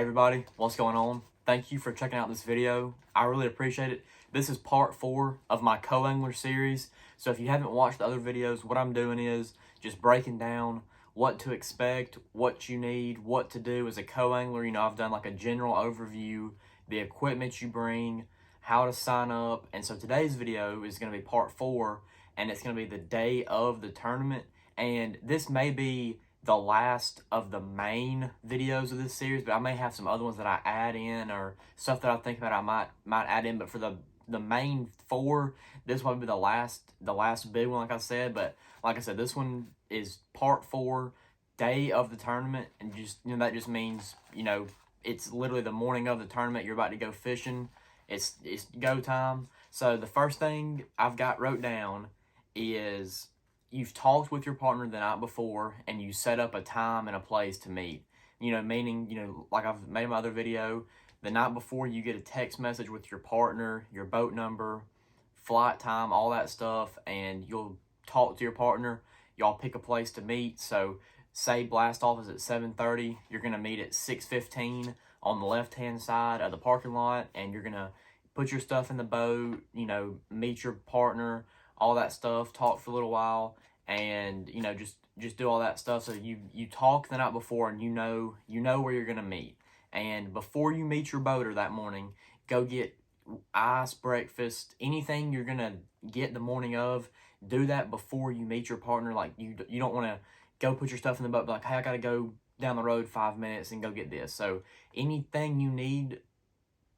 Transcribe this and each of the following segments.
Hey everybody, what's going on? Thank you for checking out this video. I really appreciate it. This is part 4 of my co-angler series. So if you haven't watched the other videos, what I'm doing is just breaking down what to expect, what you need, what to do as a co-angler. You know, I've done like a general overview, the equipment you bring, how to sign up. And so today's video is going to be part 4, and it's going to be the day of the tournament. And this may be the last of the main videos of this series, but I may have some other ones that I add in or stuff that I think about I might add in. But for the main 4, this will be the last big one, like I said. But like I said, this one is part 4, day of the tournament, and just, you know, that just means, you know, it's literally the morning of the tournament. You're about to go fishing. It's go time. So the first thing I've got wrote down is you've talked with your partner the night before and you set up a time and a place to meet. You know, meaning, you know, like I've made in my other video, the night before you get a text message with your partner, your boat number, flight time, all that stuff, and you'll talk to your partner. Y'all pick a place to meet. So say blast off is at 7:30, you're going to meet at 6:15 on the left-hand side of the parking lot, and you're going to put your stuff in the boat, you know, meet your partner, all that stuff, talk for a little while, and, you know, just do all that stuff. So you talk the night before, and you know where you're gonna meet. And before you meet your boater that morning, go get ice, breakfast, anything you're gonna get the morning of. Do that before you meet your partner. Like, you don't want to go put your stuff in the boat, like, hey, I gotta go down the road 5 minutes and go get this. So anything you need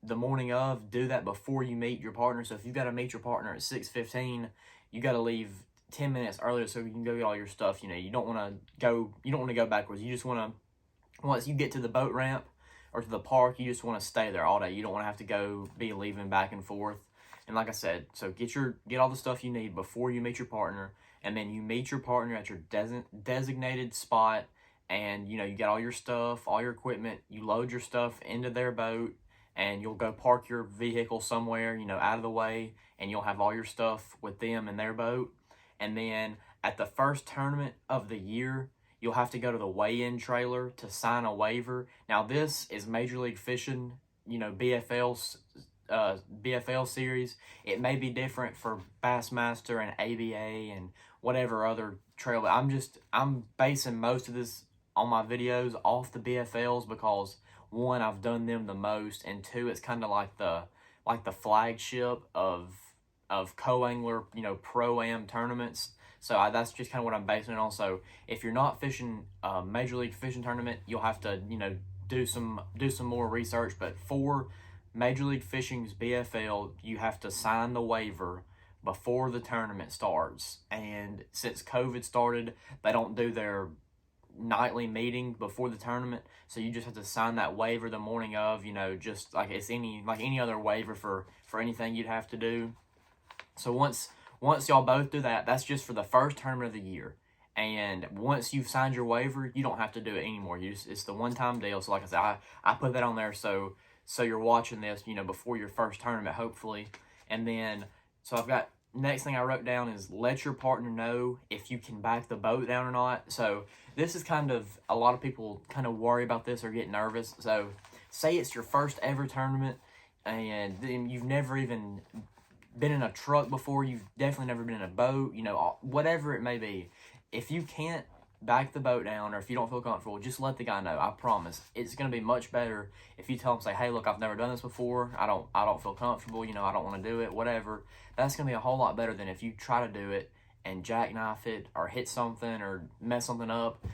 the morning of, do that before you meet your partner. So if you got to meet your partner at 6:15, you got to leave 10 minutes earlier so you can go get all your stuff. You know, you don't want to go backwards. You just want to, once you get to the boat ramp or to the park, you just want to stay there all day. You don't want to have to be leaving back and forth. And like I said, so get all the stuff you need before you meet your partner, and then you meet your partner at your designated spot, and, you know, you got all your stuff, all your equipment, you load your stuff into their boat, and you'll go park your vehicle somewhere, you know, out of the way, and you'll have all your stuff with them in their boat. And then at the first tournament of the year, you'll have to go to the weigh-in trailer to sign a waiver. Now, this is Major League Fishing, you know, BFL series. It may be different for Bassmaster and ABA and whatever other trail, but I'm basing most of this on my videos off the BFLs because, one, I've done them the most, and two, it's kind of like the flagship of co-angler, you know, pro-am tournaments. So that's just kind of what I'm basing it on. So if you're not fishing a Major League Fishing tournament, you'll have to, you know, do some more research. But for Major League Fishing's BFL, you have to sign the waiver before the tournament starts. And since COVID started, they don't do their nightly meeting before the tournament, so you just have to sign that waiver the morning of, you know, just like it's any other waiver for anything you'd have to do. So once y'all both do that, that's just for the first tournament of the year. And once you've signed your waiver, you don't have to do it anymore. It's the one-time deal. So like I said, I put that on there so you're watching this, you know, before your first tournament, hopefully. And then, so I've got, next thing I wrote down is let your partner know if you can back the boat down or not. So this is kind of, a lot of people kind of worry about this or get nervous. So say it's your first ever tournament and you've never even been in a truck before, you've definitely never been in a boat, you know, whatever it may be. If you can't back the boat down, or if you don't feel comfortable, just let the guy know. I promise it's going to be much better if you tell him, say, hey, look, I've never done this before, I don't feel comfortable, you know, I don't want to do it, whatever. That's going to be a whole lot better than if you try to do it and jackknife it or hit something or mess something up.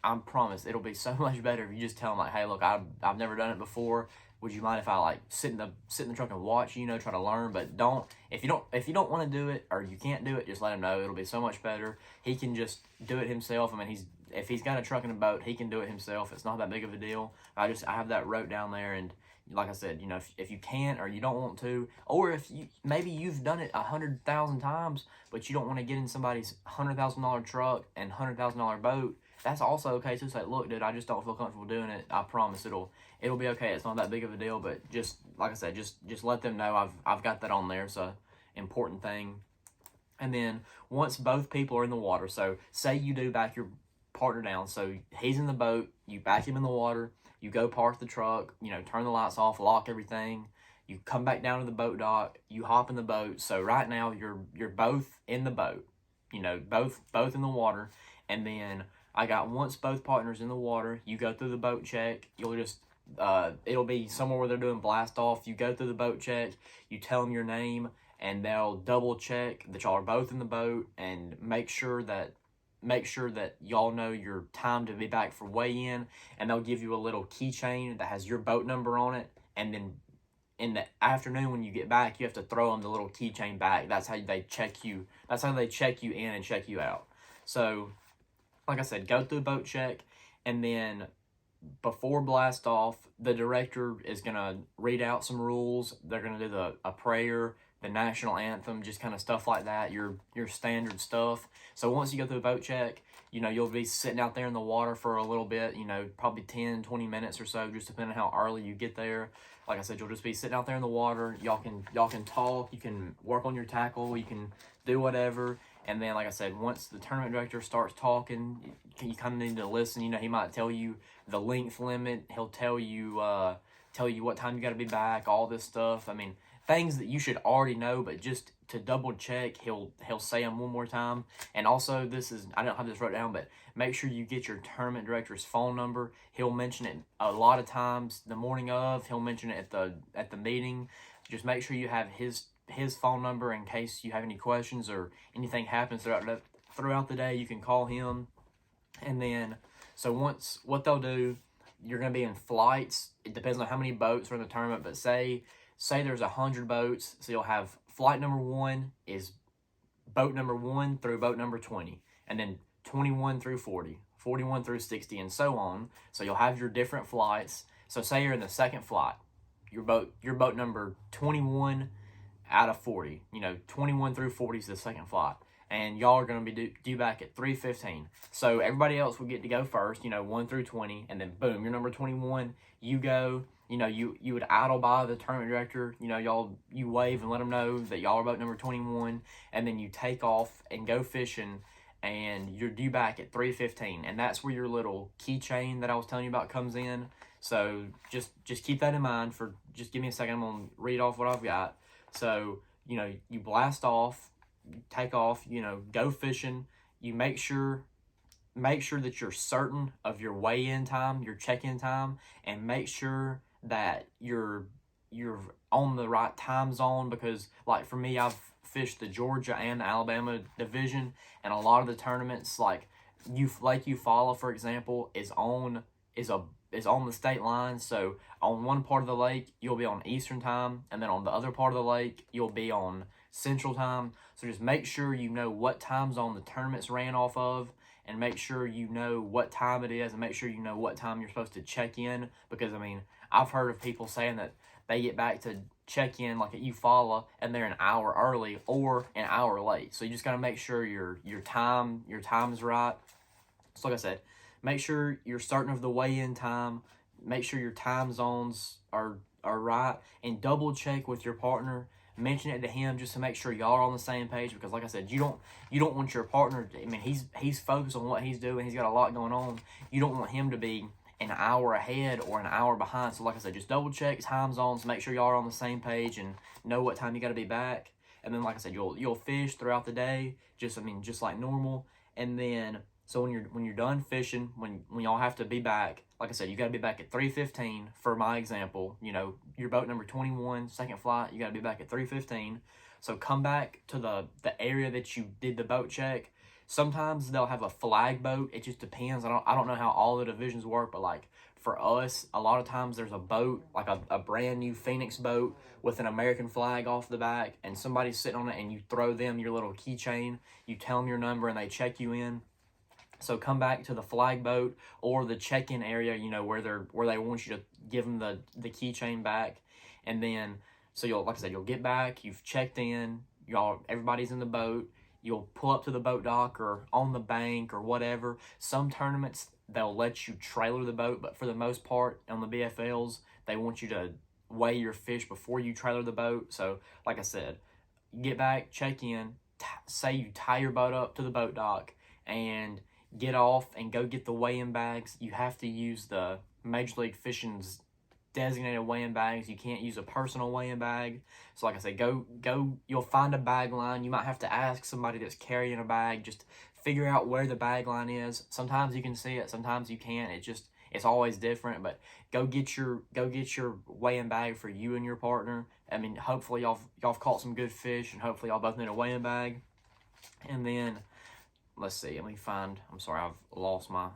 I promise it'll be so much better if you just tell them, like, hey, look, I've never done it before, would you mind if I, like, sit in the truck and watch, you know, try to learn. But if you don't want to do it or you can't do it, just let him know. It'll be so much better. He can just do it himself. I mean, if he's got a truck and a boat, he can do it himself. It's not that big of a deal. I have that wrote down there. And like I said, you know, if you can't or you don't want to, or if maybe you've done it 100,000 times, but you don't want to get in somebody's $100,000 truck and $100,000 boat, that's also okay too. Say, look, dude, I just don't feel comfortable doing it. I promise it'll be okay. It's not that big of a deal, but just like I said, just let them know I've got that on there. It's a important thing. And then once both people are in the water, so say you do back your partner down. So he's in the boat, you back him in the water, you go park the truck, you know, turn the lights off, lock everything. You come back down to the boat dock, you hop in the boat. So right now you're both in the boat, you know, both in the water. And then I got, once both partners in the water, you go through the boat check. You'll just it'll be somewhere where they're doing blast off. You go through the boat check, you tell them your name, and they'll double check that y'all are both in the boat and make sure that y'all know your time to be back for weigh-in. And they'll give you a little keychain that has your boat number on it. And then in the afternoon when you get back, you have to throw them the little keychain back. That's how they check you. That's how they check you in and check you out. So, like I said, go through the boat check, and then before blast off, the director is gonna read out some rules. They're gonna do a prayer, the national anthem, just kind of stuff like that, your standard stuff. So once you go through the boat check, you know, you'll be sitting out there in the water for a little bit, you know, probably 10, 20 minutes or so, just depending on how early you get there. Like I said, you'll just be sitting out there in the water. Y'all can talk, you can work on your tackle, you can do whatever. And then, like I said, once the tournament director starts talking, you kind of need to listen. You know, he might tell you the length limit. He'll tell you what time you got to be back, all this stuff. I mean, things that you should already know, but just to double check, he'll say them one more time. And also, I don't have this wrote down, but make sure you get your tournament director's phone number. He'll mention it a lot of times the morning of. He'll mention it at the meeting. Just make sure you have his phone number in case you have any questions or anything happens throughout the day. You can call him. And then, so once, what they'll do, you're going to be in flights. It depends on how many boats are in the tournament, but say there's 100 boats, so you'll have flight number 1 is boat number 1 through boat number 20, and then 21 through 40, 41 through 60, and so on. So you'll have your different flights. So say you're in the second flight, your boat number 21 out of 40, you know, 21 through 40 is the second flight, and y'all are going to be due back at 3:15. So everybody else will get to go first, you know, 1 through 20, and then boom, you're number 21, you go. You know, you would idle by the tournament director, you know, you wave and let them know that y'all are boat number 21, and then you take off and go fishing, and you're due back at 3:15, and that's where your little keychain that I was telling you about comes in. So just keep that in mind. Just give me a second, I'm going to read off what I've got. So, you know, you blast off, take off, you know, go fishing. You make sure that you're certain of your weigh-in time, your check-in time, and make sure that you're on the right time zone, because like for me, I've fished the Georgia and the Alabama division, and a lot of the tournaments, like Lake Eufaula, for example, is on the state line. So on one part of the lake, you'll be on Eastern time, and then on the other part of the lake, you'll be on Central time. So just make sure you know what time zone the tournaments ran off of, and make sure you know what time it is, and make sure you know what time you're supposed to check in. Because, I mean, I've heard of people saying that they get back to check in like at Eufaula and they're an hour early or an hour late. So you just got to make sure your time's right. So like I said, make sure you're certain of the weigh-in time. Make sure your time zones are right, and double check with your partner. Mention it to him just to make sure y'all are on the same page, because like I said, you don't want your partner to, I mean, he's focused on what he's doing. He's got a lot going on. You don't want him to be an hour ahead or an hour behind. So like I said, just double check time zones, make sure y'all are on the same page and know what time you got to be back. And then like I said, you'll fish throughout the day, just like normal. And then so when you're done fishing, when y'all have to be back, like I said, you got to be back at 3:15 for my example. You know, your boat number 21, second flight, you got to be back at 3:15. So come back to the area that you did the boat check. Sometimes they'll have a flag boat. It just depends. I don't know how all the divisions work, but like for us, a lot of times there's a boat, like a brand new Phoenix boat with an American flag off the back, and somebody's sitting on it, and you throw them your little keychain. You tell them your number, and they check you in. So come back to the flag boat or the check-in area, you know, where they want you to give them the keychain back. And then, so like I said, you'll get back, you've checked in, everybody's in the boat, you'll pull up to the boat dock or on the bank or whatever. Some tournaments, they'll let you trailer the boat, but for the most part, on the BFLs, they want you to weigh your fish before you trailer the boat. So, like I said, get back, check in, say you tie your boat up to the boat dock, and get off and go get the weigh-in bags. You have to use the Major League Fishing's designated weigh-in bags. You can't use a personal weigh-in bag. So like I said, go, you'll find a bag line. You might have to ask somebody that's carrying a bag, just figure out where the bag line is. Sometimes you can see it, sometimes you can't. It's always different, but go get your weigh-in bag for you and your partner. I mean, hopefully y'all have caught some good fish, and hopefully y'all both need a weigh-in bag. And then let's see, let me find, I'm sorry, I've lost my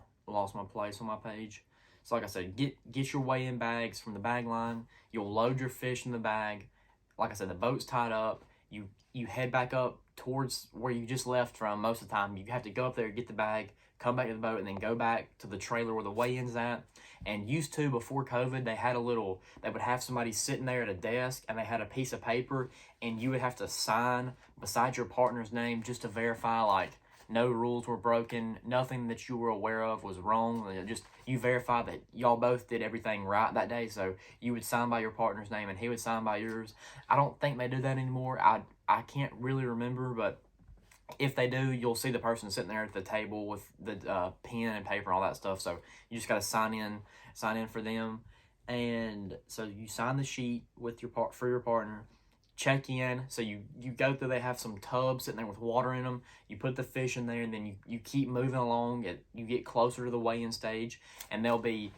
place on my page. So like I said, get your weigh-in bags from the bag line. You'll load your fish in the bag. Like I said, the boat's tied up. You head back up towards where you just left from. Most of the time, you have to go up there, get the bag, come back to the boat, and then go back to the trailer where the weigh-in's at. And used to, before COVID, they would have somebody sitting there at a desk, and they had a piece of paper, and you would have to sign beside your partner's name just to verify, like, no rules were broken, nothing that you were aware of was wrong. Just you verify that y'all both did everything right that day. So you would sign by your partner's name and he would sign by yours. I don't think they do that anymore. I can't really remember, but if they do, you'll see the person sitting there at the table with the pen and paper and all that stuff. So you just got to sign in for them. And so you sign the sheet with for your partner. Check in, so you go through, they have some tubs sitting there with water in them. You put the fish in there, and then you keep moving along. You get closer to the weigh-in stage, and there'll be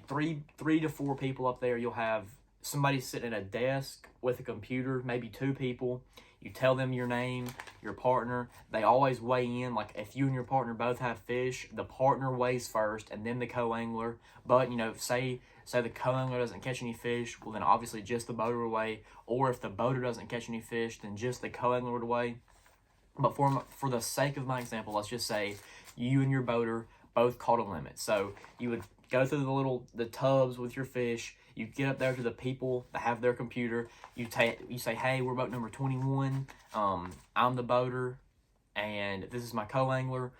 three to four people up there. You'll have somebody sitting at a desk with a computer, maybe two people. You tell them your name, your partner. They always weigh in. Like if you and your partner both have fish, the partner weighs first, and then the co-angler. But say the co-angler doesn't catch any fish, well then obviously just the boater would weigh. Or if the boater doesn't catch any fish, then just the co-angler would weigh. But for the sake of my example, let's just say you and your boater both caught a limit. So you would go through the tubs with your fish. You get up there to the people that have their computer. You say, hey, we're boat number 21. I'm the boater, and this is my co-angler.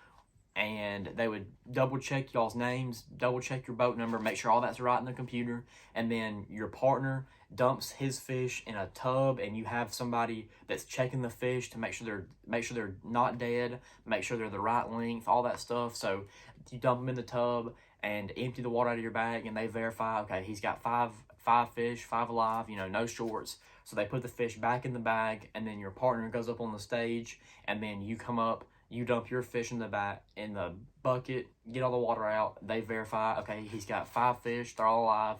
And they would double check y'all's names, double check your boat number, make sure all that's right in the computer. And then your partner dumps his fish in a tub, and you have somebody that's checking the fish to make sure they're not dead, make sure they're the right length, all that stuff. So you dump them in the tub and empty the water out of your bag, and they verify, okay, he's got five fish, 5 alive, no shorts. So they put the fish back in the bag, and then your partner goes up on the stage, and then you come up. You dump your fish in the bucket, get all the water out. They verify, okay, he's got 5 fish, they're all alive.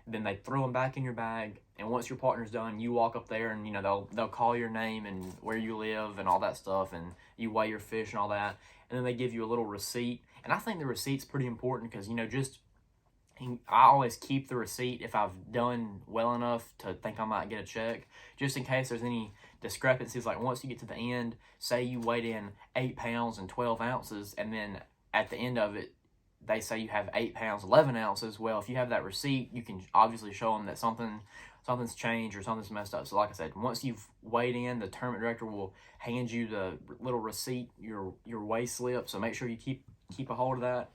Then they throw them back in your bag, and once your partner's done, you walk up there, and they'll call your name and where you live and all that stuff, and you weigh your fish and all that, and then they give you a little receipt. And I think the receipt's pretty important because I always keep the receipt if I've done well enough to think I might get a check, just in case there's any discrepancies. Like once you get to the end, say you weighed in 8 pounds and 12 ounces, and then at the end of it, they say you have 8 pounds, 11 ounces. Well, if you have that receipt, you can obviously show them that something's changed or something's messed up. So like I said, once you've weighed in, the tournament director will hand you the little receipt, your weigh slip. So make sure you keep a hold of that.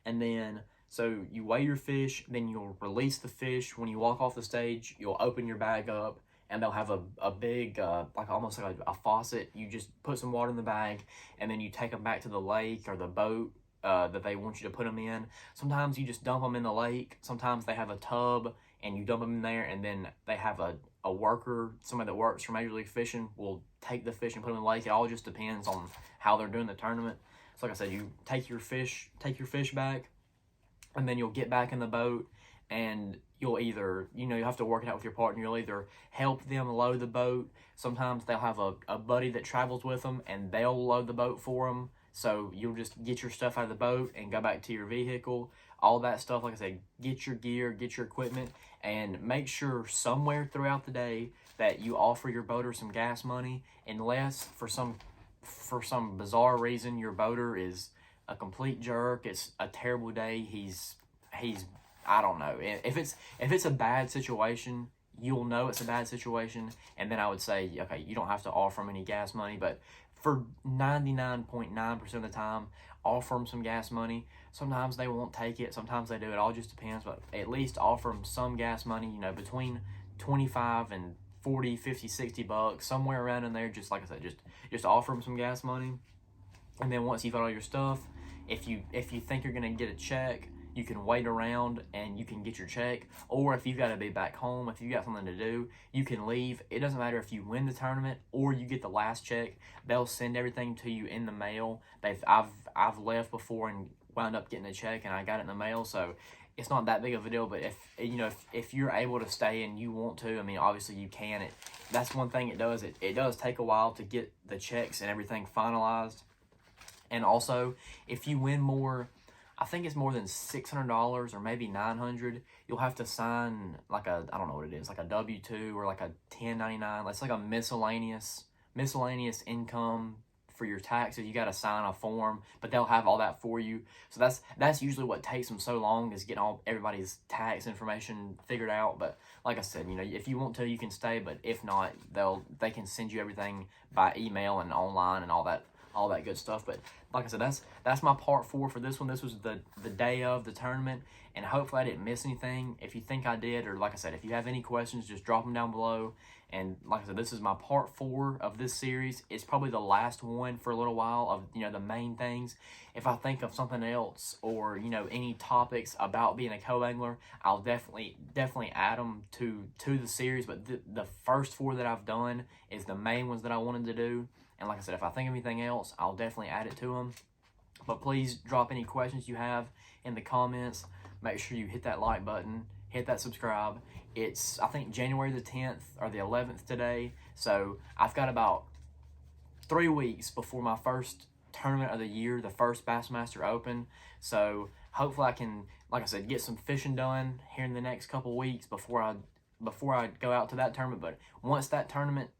And then, so you weigh your fish, then you'll release the fish. When you walk off the stage, you'll open your bag up, and they'll have a big, almost like a faucet. You just put some water in the bag, and then you take them back to the lake or the boat that they want you to put them in. Sometimes you just dump them in the lake. Sometimes they have a tub, and you dump them in there, and then they have a worker, somebody that works for Major League Fishing, will take the fish and put them in the lake. It all just depends on how they're doing the tournament. So like I said, you take your fish back, and then you'll get back in the boat, and you'll either, you have to work it out with your partner. You'll either help them load the boat. Sometimes they'll have a buddy that travels with them, and they'll load the boat for them. So you'll just get your stuff out of the boat and go back to your vehicle. All that stuff, like I said, get your gear, get your equipment, and make sure somewhere throughout the day that you offer your boater some gas money, unless for some bizarre reason your boater is a complete jerk. It's a terrible day. He's I don't know. If it's a bad situation, you'll know it's a bad situation, and then I would say, okay, you don't have to offer him any gas money. But for 99.9% of the time, offer them some gas money. Sometimes they won't take it. Sometimes they do. It all just depends. But at least offer them some gas money. Between 25 and 40, 50, 60 bucks, somewhere around in there. Just like I said, just offer them some gas money. And then once you've got all your stuff, if you think you're gonna get a check, you can wait around and you can get your check. Or if you've got to be back home, if you got something to do, you can leave. It doesn't matter if you win the tournament or you get the last check. They'll send everything to you in the mail. I've left before and wound up getting a check and I got it in the mail, so it's not that big of a deal. But if you're able to stay and you want to, I mean, obviously you can. That's one thing it does. It does take a while to get the checks and everything finalized. And also, if you win more, I think it's more than $600 or maybe $900, you'll have to sign like I don't know what it is, like a W-2 or like a 1099. It's like a miscellaneous income for your taxes. You got to sign a form, but they'll have all that for you. So that's usually what takes them so long, is getting all everybody's tax information figured out. But like I said, if you want to, you can stay, but if not, they can send you everything by email and online and all that good stuff. But like I said, that's my part 4 for this one. This was the day of the tournament, and hopefully I didn't miss anything. If you think I did, or like I said, if you have any questions, just drop them down below. And like I said, this is my part 4 of this series. It's probably the last one for a little while of the main things. If I think of something else, or any topics about being a co-angler, I'll definitely add them to the series. But the first 4 that I've done is the main ones that I wanted to do. And like I said, if I think of anything else, I'll definitely add it to them. But please drop any questions you have in the comments. Make sure you hit that like button, hit that subscribe. It's, I think, January the 10th or the 11th today. So I've got about 3 weeks before my first tournament of the year, the first Bassmaster Open. So hopefully I can, like I said, get some fishing done here in the next couple weeks before I go out to that tournament. But once that tournament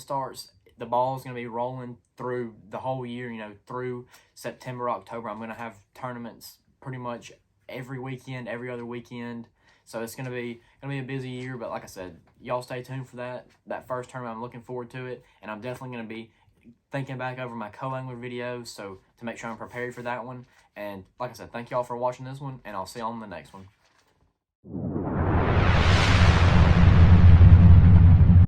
starts, the ball is going to be rolling through the whole year, through September, October. I'm going to have tournaments pretty much every weekend, every other weekend. So it's going to be a busy year. But like I said, y'all stay tuned for that first tournament. I'm looking forward to it. And I'm definitely going to be thinking back over my co-angler videos, so to make sure I'm prepared for that one. And like I said, thank y'all for watching this one, and I'll see y'all on the next one.